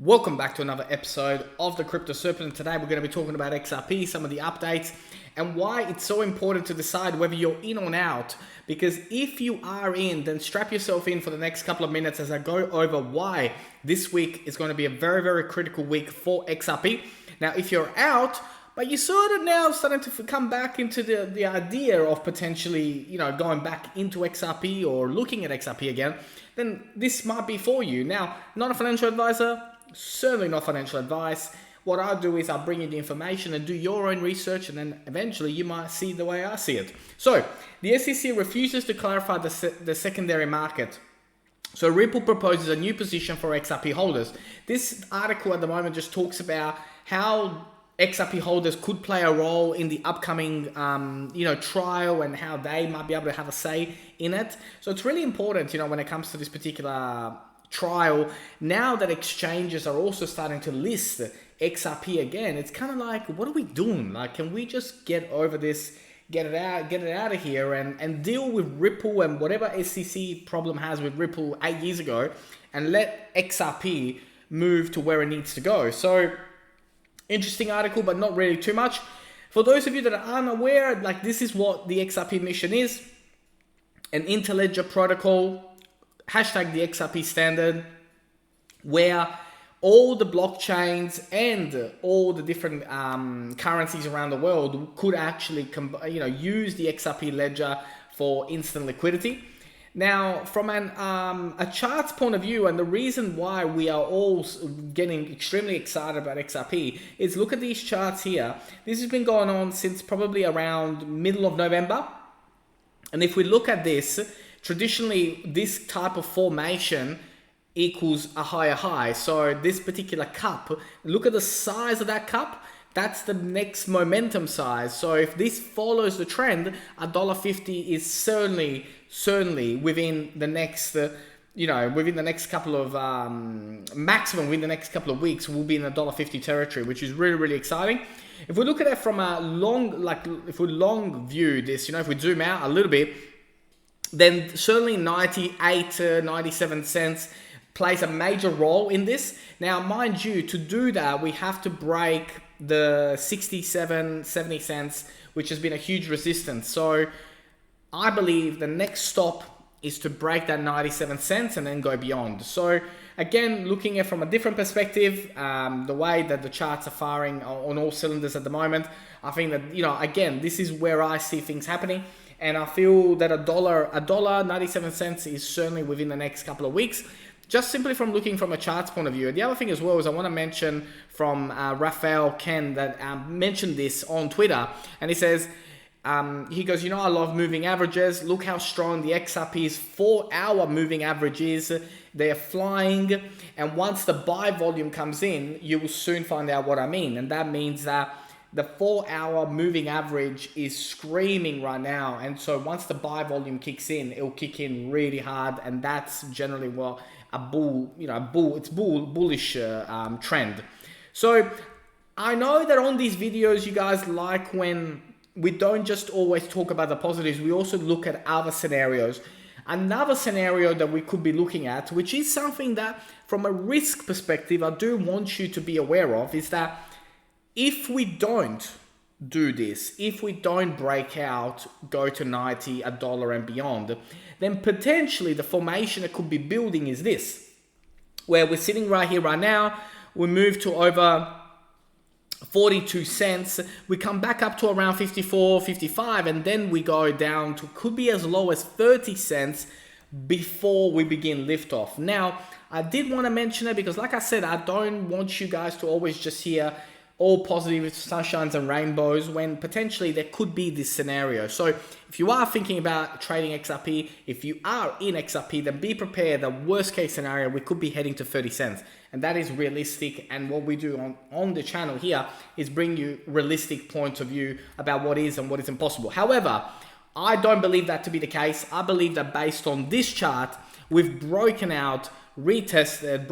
Welcome back to another episode of the Crypto Serpent. Today we're going to be talking about XRP, some of the updates, and why it's so important to decide whether you're in or out. Because if you are in, then strap yourself in for the next couple of minutes as I go over why this week is going to be a very, very critical week for XRP. Now, if you're out, but you're sort of now starting to come back into the idea of potentially, going back into XRP or looking at XRP again, then this might be for you. Now, not a financial advisor, certainly not financial advice. What I'll do is I'll bring you the information and do your own research, and then eventually you might see the way I see it. So, the SEC refuses to clarify the secondary market. So Ripple proposes a new position for XRP holders. This article at the moment just talks about how XRP holders could play a role in the upcoming, trial, and how they might be able to have a say in it. So it's really important, when it comes to this particular trial, now that exchanges are also starting to list XRP again, it's kind of like, what are we doing? Like, can we just get over this, get it out of here and deal with Ripple and whatever SEC problem has with Ripple 8 years ago, and let XRP move to where it needs to go? So, interesting article, but not really too much. For those of you that are unaware, this is what the XRP mission is: an interledger protocol, hashtag the XRP standard, where all the blockchains and all the different currencies around the world could actually use the XRP ledger for instant liquidity. Now, from a charts point of view, and the reason why we are all getting extremely excited about XRP is, look at these charts here. This has been going on since probably around middle of November. And if we look at this, traditionally, this type of formation equals a higher high. So this particular cup, look at the size of that cup. That's the next momentum size. So if this follows the trend, $1.50 is certainly within the next, within the next couple of, maximum within the next couple of weeks, we'll be in the $1.50 territory, which is really, really exciting. If we look at it from a if we long view this, if we zoom out a little bit, then certainly 98, 97 cents plays a major role in this. Now, mind you, to do that, we have to break the 67, 70 cents, which has been a huge resistance. So I believe the next stop is to break that 97 cents and then go beyond. So again, looking at it from a different perspective, the way that the charts are firing on all cylinders at the moment, I think that, again, this is where I see things happening. And I feel that $1.97 is certainly within the next couple of weeks, just simply from looking from a charts point of view. The other thing as well is I want to mention from Raphael Ken that mentioned this on Twitter, and he says, he goes, I love moving averages. Look how strong the XRP's 4-hour moving average is. They're flying, and once the buy volume comes in, you will soon find out what I mean. And that means that the 4-hour moving average is screaming right now. And so once the buy volume kicks in, it'll kick in really hard. And that's generally what a bullish trend. So I know that on these videos, you guys like when we don't just always talk about the positives, we also look at other scenarios. Another scenario that we could be looking at, which is something that from a risk perspective, I do want you to be aware of, is that if we don't do this, if we don't break out, go to 90, $1 and beyond, then potentially the formation that could be building is this, where we're sitting right here, right now, we move to over 42 cents, we come back up to around 54, 55, and then we go down to, could be as low as 30 cents before we begin liftoff. Now, I did want to mention it because, like I said, I don't want you guys to always just hear all positive sunshines and rainbows when potentially there could be this scenario. So if you are thinking about trading XRP, if you are in XRP, then be prepared. The worst case scenario, we could be heading to 30 cents. And that is realistic. And what we do on the channel here is bring you realistic points of view about what is and what isn't possible. However, I don't believe that to be the case. I believe that based on this chart, we've broken out, retested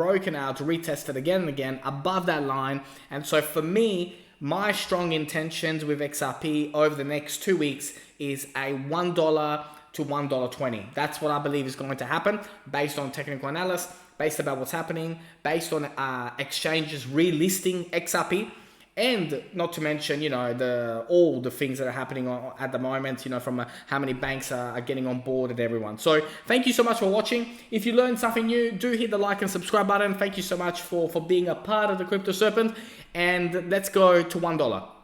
again and again above that line. And so for me, my strong intentions with XRP over the next 2 weeks is a $1 to $1.20. That's what I believe is going to happen based on technical analysis, based about what's happening, based on exchanges relisting XRP. And not to mention, all the things that are happening at the moment, from how many banks are getting on board and everyone. So thank you so much for watching. If you learned something new, do hit the like and subscribe button. Thank you so much for being a part of the Crypto Serpent. And let's go to $1.